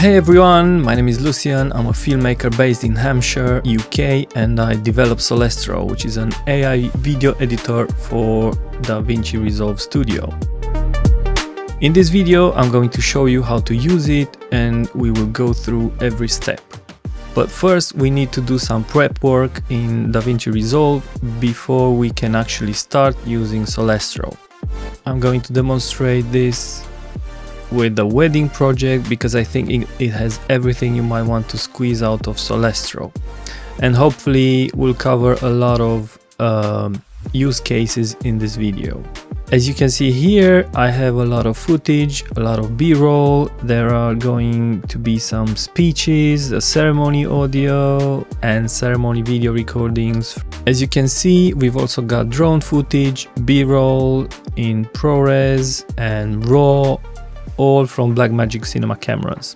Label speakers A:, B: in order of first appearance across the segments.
A: Hey everyone, my name is Lucian. I'm a filmmaker based in Hampshire, UK, and I developed Sollestro, which is an AI video editor for DaVinci Resolve Studio. In this video, I'm going to show you how to use it, and we will go through every step. But first, we need to do some prep work in DaVinci Resolve before we can actually start using Sollestro. I'm going to demonstrate this with the wedding project because I think it has everything you might want to squeeze out of Sollestro, and hopefully we'll cover a lot of use cases in this video. As you can see here, I have a lot of footage, a lot of b-roll. There are going to be some speeches, a ceremony audio, and ceremony video recordings. As you can see, we've also got drone footage, b-roll in ProRes and RAW, all from Blackmagic Cinema cameras.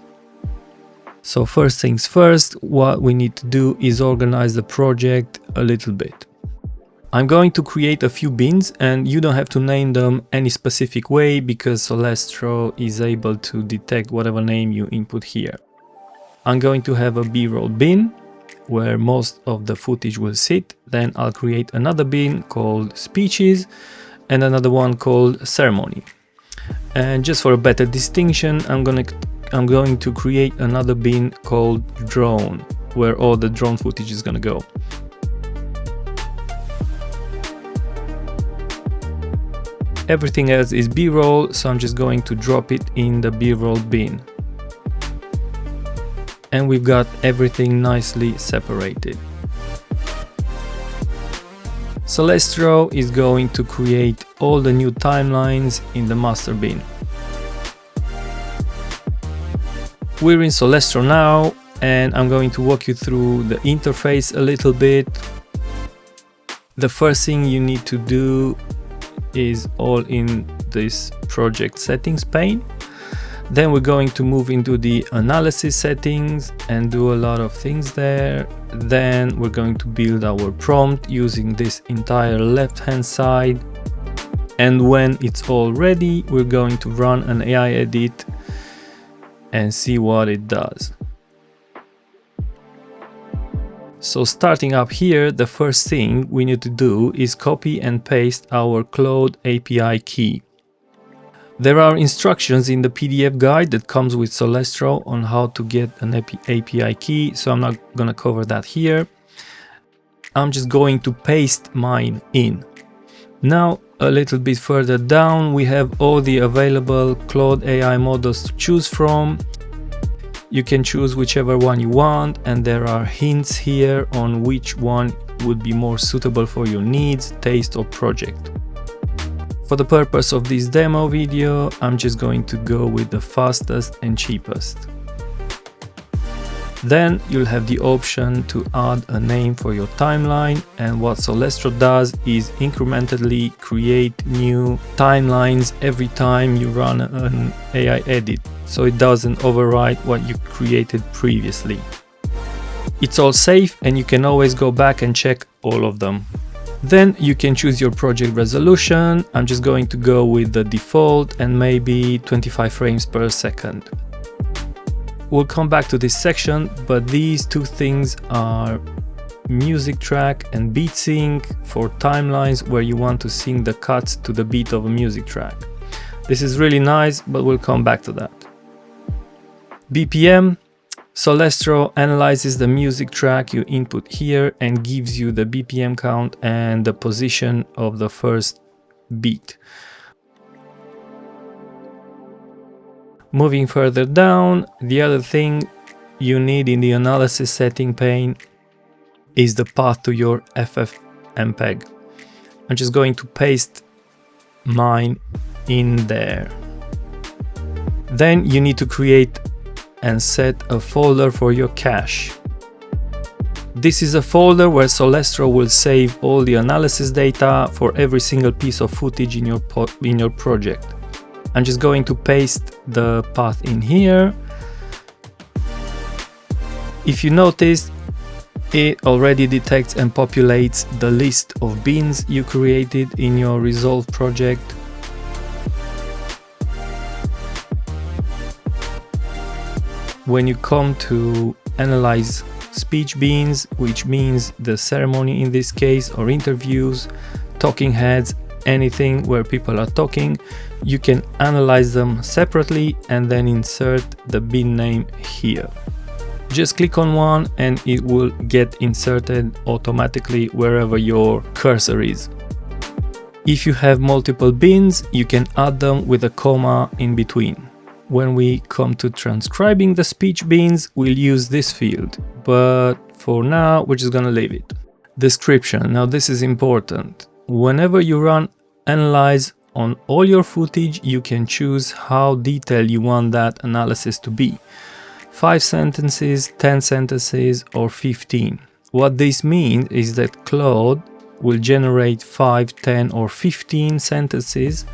A: So first things first, what we need to do is organize the project a little bit. I'm going to create a few bins, and you don't have to name them any specific way because Sollestro is able to detect whatever name you input here. I'm going to have a b-roll bin where most of the footage will sit. Then I'll create another bin called speeches and another one called ceremony. And just for a better distinction, I'm going to create another bin called drone, where all the drone footage is gonna go. Everything else is b-roll, so I'm just going to drop it in the b-roll bin. And we've got everything nicely separated. Sollestro is going to create all the new timelines in the master bin. We're in Sollestro now, and I'm going to walk you through the interface a little bit. The first thing you need to do is all in this project settings pane. Then we're going to move into the analysis settings and do a lot of things there. Then we're going to build our prompt using this entire left hand side. And when it's all ready, we're going to run an AI edit and see what it does. So starting up here, the first thing we need to do is copy and paste our Claude API key. There are instructions in the PDF guide that comes with Sollestro on how to get an API key, so I'm not going to cover that here. I'm just going to paste mine in. Now, a little bit further down, we have all the available Claude AI models to choose from. You can choose whichever one you want, and there are hints here on which one would be more suitable for your needs, taste, or project. For the purpose of this demo video, I'm just going to go with the fastest and cheapest. Then you'll have the option to add a name for your timeline, and what Sollestro does is incrementally create new timelines every time you run an AI edit, so it doesn't overwrite what you created previously. It's all safe, and you can always go back and check all of them. Then you can choose your project resolution. I'm just going to go with the default and maybe 25 frames per second. We'll come back to this section, but these two things are music track and beat sync for timelines where you want to sync the cuts to the beat of a music track. This is really nice, but we'll come back to that. BPM. Sollestro analyzes the music track you input here and gives you the BPM count and the position of the first beat. Moving further down, the other thing you need in the analysis setting pane is the path to your FFmpeg. I'm just going to paste mine in there. Then you need to create and set a folder for your cache. This is a folder where Sollestro will save all the analysis data for every single piece of footage in your project. I'm just going to paste the path in here. If you notice, it already detects and populates the list of bins you created in your Resolve project. when you come to analyze speech beans, which means the ceremony in this case, or interviews, talking heads, anything where people are talking, you can analyze them separately and then insert the bean name here. Just click on one and it will get inserted automatically wherever your cursor is. If you have multiple beans, you can add them with a comma in between. When we come to transcribing the speech beans, we'll use this field, but for now we're just gonna leave it. Description. Now this is important. Whenever you run analyze on all your footage, you can choose how detailed you want that analysis to be. 5 sentences, 10 sentences, or 15. What this means is that Claude will generate 5, 10, or 15 sentences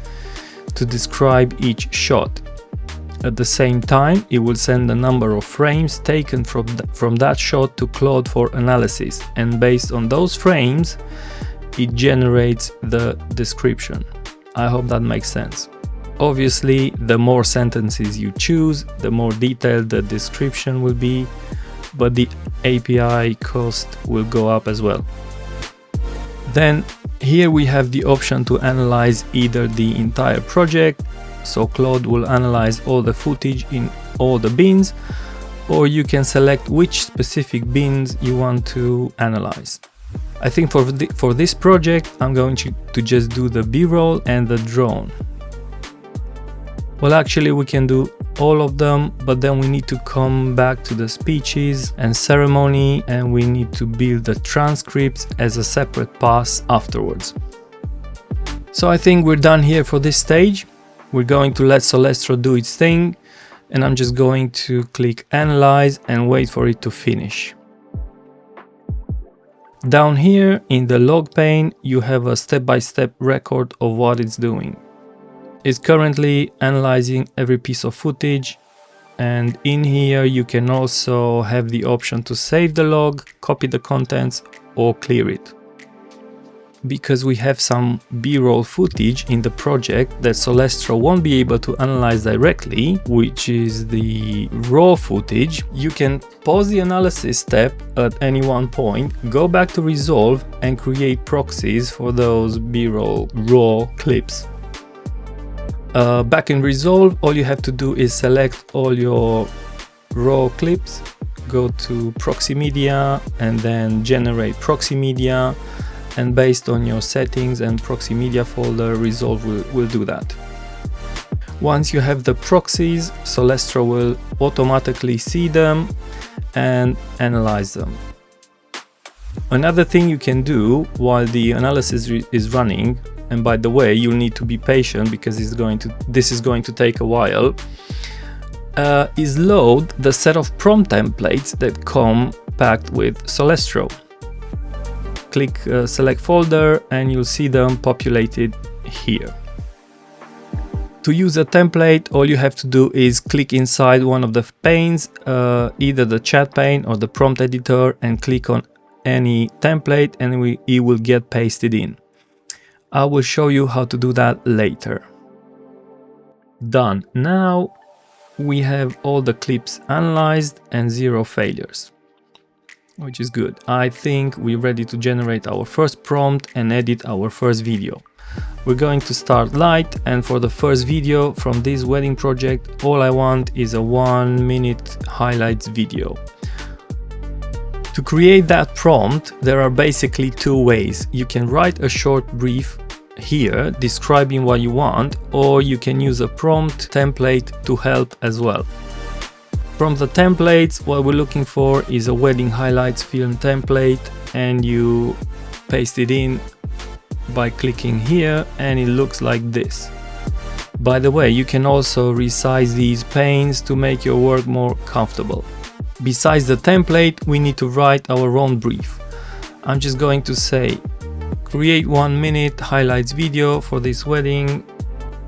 A: to describe each shot. At the same time, it will send a number of frames taken from that shot to Claude for analysis, and based on those frames, it generates the description. I hope that makes sense. Obviously, the more sentences you choose, the more detailed the description will be, but the API cost will go up as well. Then here we have the option to analyze either the entire project, so Claude will analyze all the footage in all the bins, or you can select which specific bins you want to analyze. I think for this project, I'm going to just do the B-roll and the drone. Well, actually we can do all of them, but then we need to come back to the speeches and ceremony, and we need to build the transcripts as a separate pass afterwards. So I think we're done here for this stage. We're going to let Sollestro do its thing, and I'm just going to click Analyze and wait for it to finish. Down here in the log pane, you have a step-by-step record of what it's doing. It's currently analyzing every piece of footage, and in here you can also have the option to save the log, copy the contents, or clear it. Because we have some B-roll footage in the project that Sollestro won't be able to analyze directly, which is the raw footage, you can pause the analysis step at any one point, go back to Resolve and create proxies for those B-roll raw clips. Back in Resolve, all you have to do is select all your raw clips, go to Proxy Media and then generate Proxy Media. And based on your settings and proxy media folder, Resolve will do that. Once you have the proxies, Sollestro will automatically see them and analyze them. Another thing you can do while the analysis is running, and by the way, you'll need to be patient because this is going to take a while, is load the set of prompt templates that come packed with Sollestro. Click select folder and you'll see them populated here. To use a template, all you have to do is click inside one of the panes, either the chat pane or the prompt editor, and click on any template and it will get pasted in. I will show you how to do that later. Done. Now we have all the clips analyzed and 0 failures, which is good. I think we're ready to generate our first prompt and edit our first video. We're going to start light, and for the first video from this wedding project, all I want is a 1-minute highlights video. To create that prompt, there are basically 2 ways. You can write a short brief here describing what you want, or you can use a prompt template to help as well. From the templates, what we're looking for is a wedding highlights film template, and you paste it in by clicking here and it looks like this. By the way, you can also resize these panes to make your work more comfortable. Besides the template, we need to write our own brief. I'm just going to say, create 1-minute highlights video for this wedding,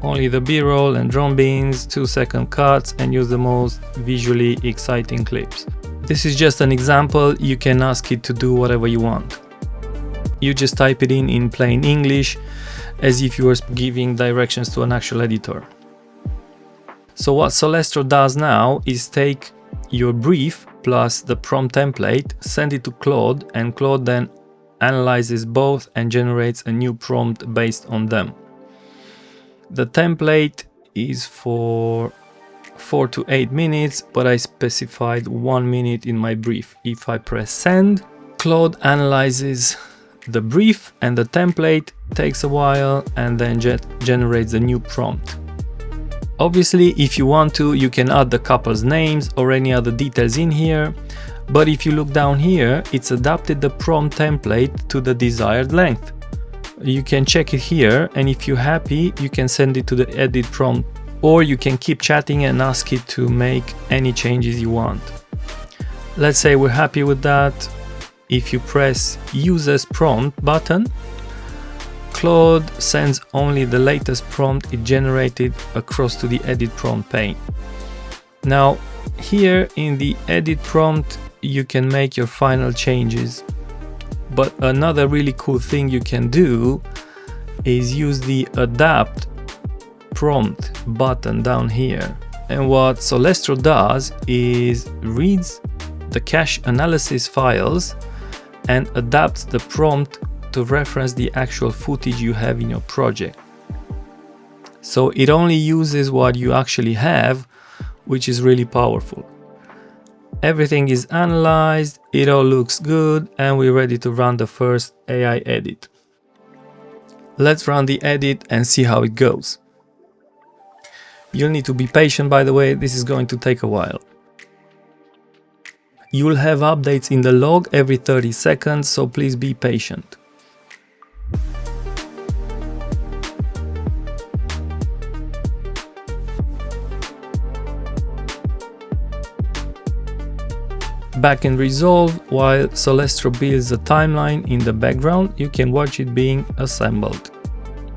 A: only the B-roll and drum beans, 2-second cuts, and use the most visually exciting clips. This is just an example. You can ask it to do whatever you want. You just type it in plain English, as if you were giving directions to an actual editor. So what Sollestro does now is take your brief plus the prompt template, send it to Claude, and Claude then analyzes both and generates a new prompt based on them. The template is for 4 to 8 minutes, but I specified 1 minute in my brief. If I press send, Claude analyzes the brief and the template, takes a while, and then generates a new prompt. Obviously, if you want to, you can add the couple's names or any other details in here, but if you look down here, it's adapted the prompt template to the desired length. You can check it here, and if you're happy, you can send it to the edit prompt, or you can keep chatting and ask it to make any changes you want. Let's say we're happy with that. If you press Use as Prompt button, Claude sends only the latest prompt it generated across to the edit prompt pane. Now, here in the edit prompt, you can make your final changes. But another really cool thing you can do is use the Adapt Prompt button down here. And what Sollestro does is reads the cache analysis files and adapts the prompt to reference the actual footage you have in your project. So it only uses what you actually have, which is really powerful. Everything is analyzed, it all looks good, and we're ready to run the first AI edit. Let's run the edit and see how it goes. You'll need to be patient, by the way, this is going to take a while. You will have updates in the log every 30 seconds, so please be patient. Back in Resolve, while Sollestro builds a timeline in the background, you can watch it being assembled.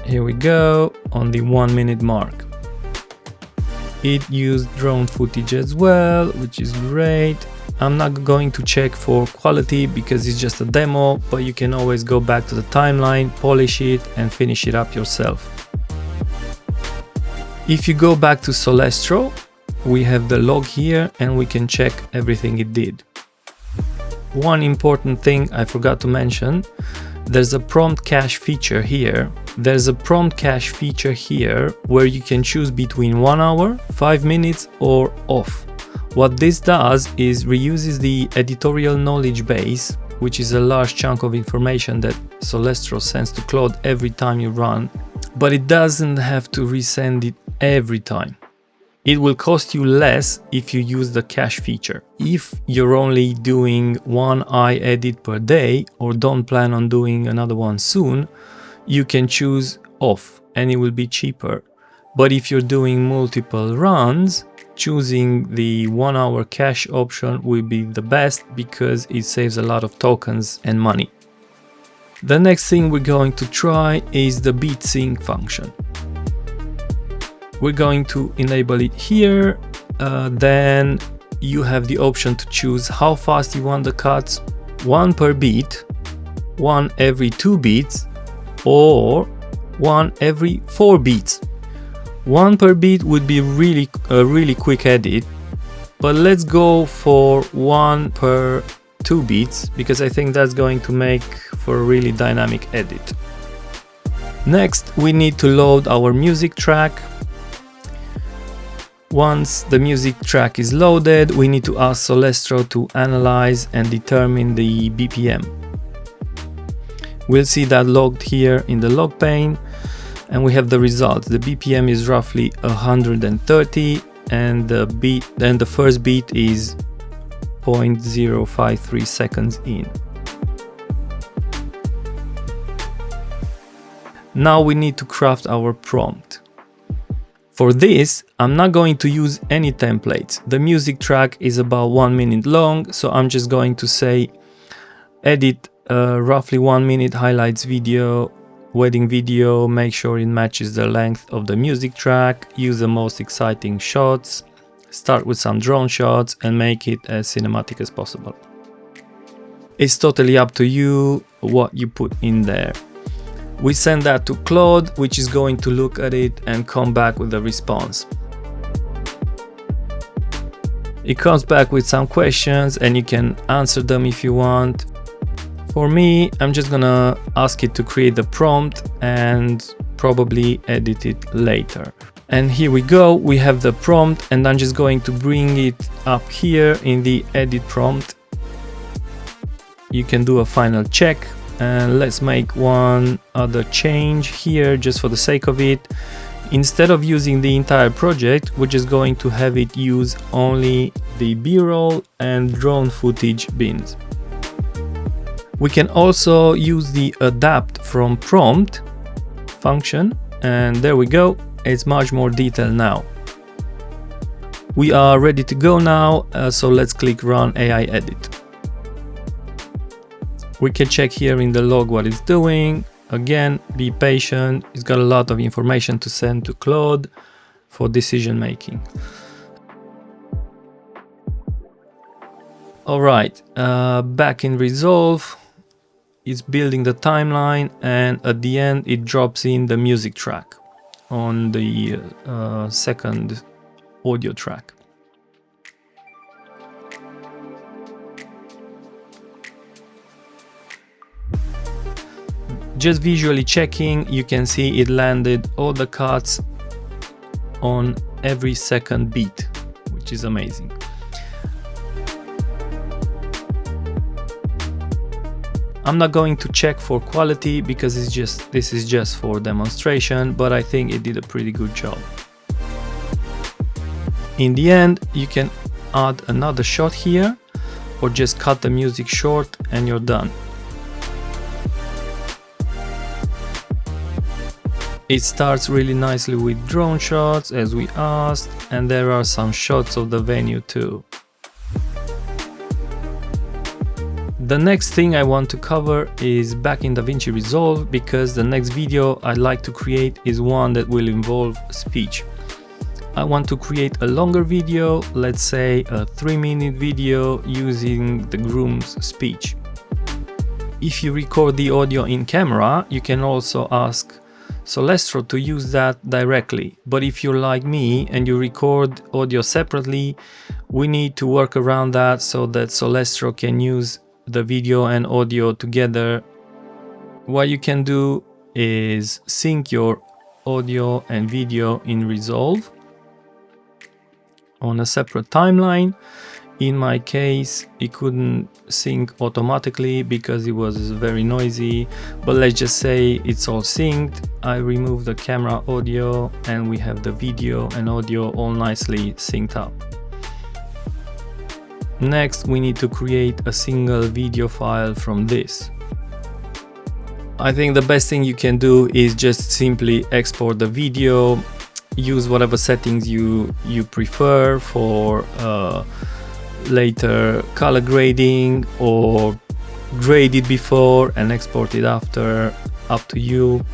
A: Here we go, on the 1 minute mark. It used drone footage as well, which is great. I'm not going to check for quality because it's just a demo, but you can always go back to the timeline, polish it, and finish it up yourself. If you go back to Sollestro, we have the log here and we can check everything it did. One important thing I forgot to mention, there's a prompt cache feature here. There's a prompt cache feature here where you can choose between 1 hour, 5 minutes, or off. What this does is reuses the editorial knowledge base, which is a large chunk of information that Sollestro sends to Claude every time you run, but it doesn't have to resend it every time. It will cost you less if you use the cache feature. If you're only doing one AI edit per day or don't plan on doing another one soon, you can choose off and it will be cheaper. But if you're doing multiple runs, choosing the 1 hour cache option will be the best because it saves a lot of tokens and money. The next thing we're going to try is the beat sync function. We're going to enable it here, then you have the option to choose how fast you want the cuts, 1 per beat, 1 every 2 beats, or 1 every 4 beats. 1 per beat would be a really quick edit, but let's go for 1 per 2 beats because I think that's going to make for a really dynamic edit. Next, we need to load our music track. Once the music track is loaded, we need to ask Sollestro to analyze and determine the BPM. We'll see that logged here in the log pane, and we have the results. The BPM is roughly 130 and the first beat is 0.053 seconds in. Now we need to craft our prompt. For this, I'm not going to use any templates. The music track is about 1 minute long, so I'm just going to say edit roughly 1 minute highlights video, wedding video, make sure it matches the length of the music track, use the most exciting shots, start with some drone shots and make it as cinematic as possible. It's totally up to you what you put in there. We send that to Claude, which is going to look at it and come back with a response. It comes back with some questions and you can answer them if you want. For me, I'm just gonna ask it to create the prompt and probably edit it later. And here we go, we have the prompt, and I'm just going to bring it up here in the edit prompt. You can do a final check, and let's make one other change here just for the sake of it. Instead of using the entire project, we're just going to have it use only the B-roll and drone footage bins. We can also use the adapt from prompt function, and there we go, it's much more detailed now. We are ready to go now, so let's click Run AI Edit. We can check here in the log what it's doing. Again, be patient, it's got a lot of information to send to Claude for decision making. Alright, back in Resolve, it's building the timeline, and at the end it drops in the music track on the second audio track. Just visually checking, you can see it landed all the cuts on every second beat, which is amazing. I'm not going to check for quality because this is just for demonstration, but I think it did a pretty good job. In the end, you can add another shot here or just cut the music short and you're done. It starts really nicely with drone shots as we asked, and there are some shots of the venue too. The next thing I want to cover is back in DaVinci Resolve, because the next video I'd like to create is one that will involve speech. I want to create a longer video, let's say a 3-minute video using the groom's speech. If you record the audio in camera, you can also ask Sollestro to use that directly, but if you're like me and you record audio separately, we need to work around that so that Sollestro can use the video and audio together. What you can do is sync your audio and video in Resolve on a separate timeline. In my case, it couldn't sync automatically because it was very noisy, but let's just say it's all synced. I remove the camera audio and we have the video and audio all nicely synced up. Next, we need to create a single video file from this. I think the best thing you can do is just simply export the video, use whatever settings you prefer for later color grading, or grade it before and export it after, up to you.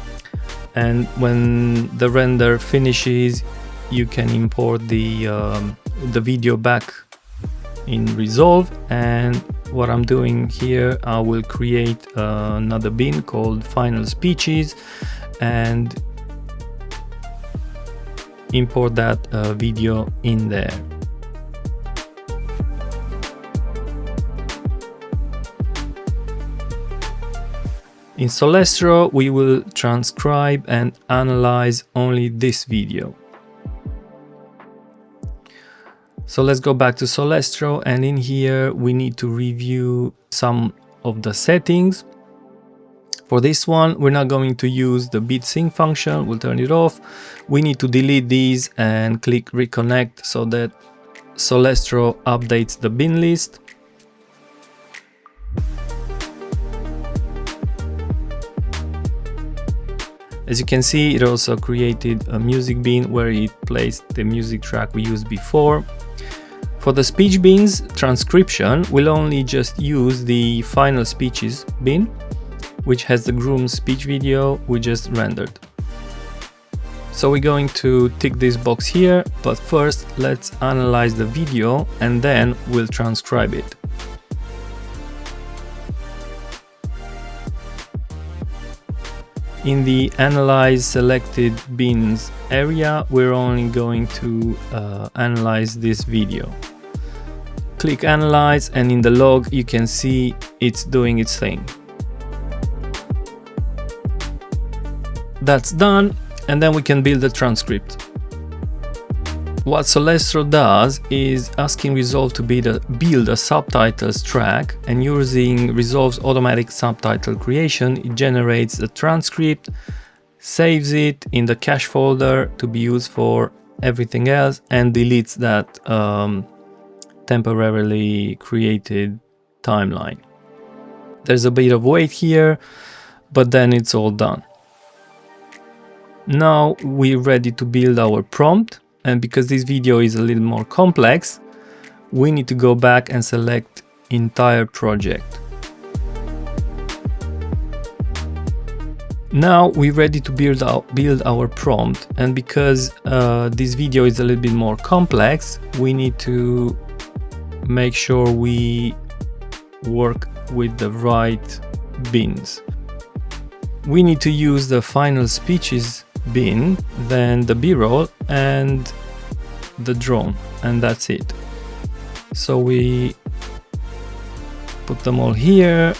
A: And when the render finishes, you can import the video back in Resolve. And what I'm doing here, I will create another bin called Final Speeches and import that video in there. In Sollestro, we will transcribe and analyze only this video. So let's go back to Sollestro, and in here we need to review some of the settings. For this one, we're not going to use the bit sync function, we'll turn it off. We need to delete these and click reconnect so that Sollestro updates the bin list. As you can see, it also created a music bin where it placed the music track we used before. For the speech bins transcription, we'll only just use the final speeches bin, which has the groom's speech video we just rendered. So we're going to tick this box here, but first let's analyze the video and then we'll transcribe it. In the Analyze Selected Bins area, we're only going to analyze this video. click analyze, and in the log you can see it's doing its thing. That's done, and then we can build the transcript. What Sollestro does is asking Resolve to build a subtitles track, and using Resolve's automatic subtitle creation, it generates a transcript, saves it in the cache folder to be used for everything else, and deletes that temporarily created timeline. There's a bit of wait here, but then it's all done. Now we're ready to build our prompt. And because this video is a little more complex, we need to go back and select entire project. Now we're ready to build our prompt, and because this video is a little bit more complex, we need to make sure we work with the right bins. We need to use the final speeches bin, then the b-roll and the drone, and that's it. So we put them all here.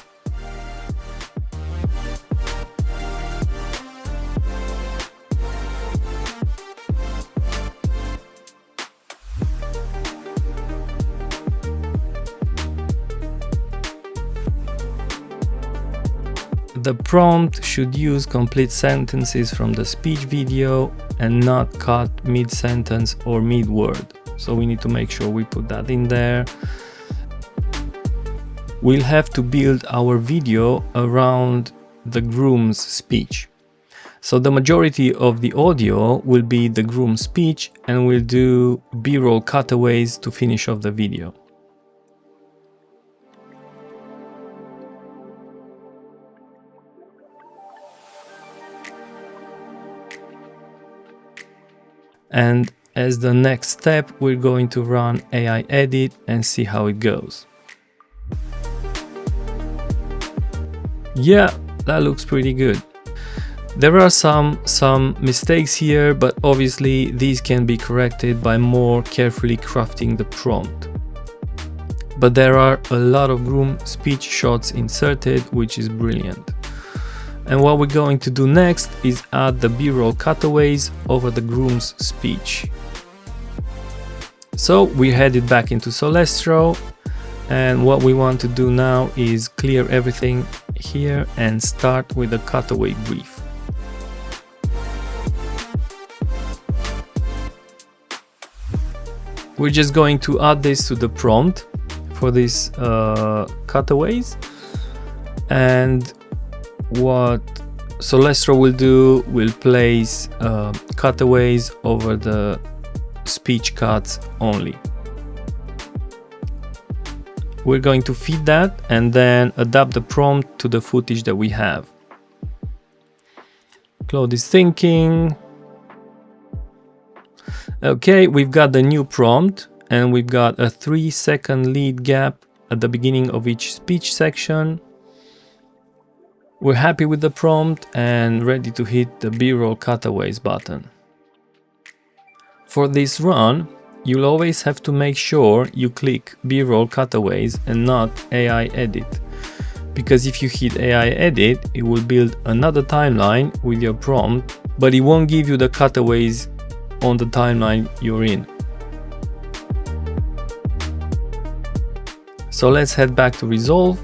A: The prompt should use complete sentences from the speech video and not cut mid-sentence or mid-word. So we need to make sure we put that in there. We'll have to build our video around the groom's speech. So the majority of the audio will be the groom's speech, and we'll do b-roll cutaways to finish off the video. And as the next step, we're going to run AI edit and see how it goes. Yeah, that looks pretty good. There are some mistakes here, but obviously these can be corrected by more carefully crafting the prompt. But there are a lot of groom speech shots inserted, which is brilliant. And what we're going to do next is add the b-roll cutaways over the groom's speech. So we headed back into Sollestro, and what we want to do now is clear everything here and start with the cutaway brief. We're just going to add this to the prompt for these cutaways, and what Sollestro will do, will place cutaways over the speech cuts only. We're going to feed that and then adapt the prompt to the footage that we have. Claude is thinking. Okay, we've got the new prompt, and we've got a 3-second lead gap at the beginning of each speech section. We're happy with the prompt and ready to hit the b-roll cutaways button. For this run, you'll always have to make sure you click b-roll cutaways and not AI edit, because if you hit AI edit, it will build another timeline with your prompt, but it won't give you the cutaways on the timeline you're in. So let's head back to Resolve.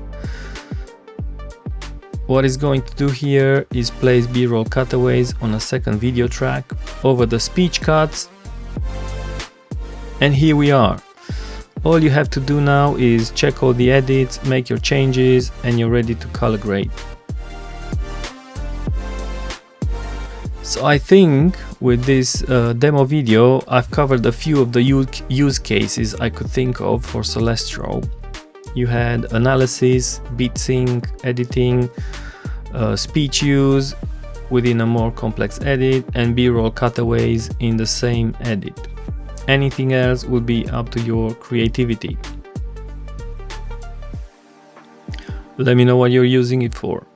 A: What it's going to do here is place b-roll cutaways on a second video track over the speech cuts. And here we are. All you have to do now is check all the edits, make your changes, and you're ready to color grade. So I think with this demo video, I've covered a few of the use cases I could think of for Sollestro. You had analysis, beat sync, editing, speech use within a more complex edit, and b-roll cutaways in the same edit. Anything else will be up to your creativity. Let me know what you're using it for.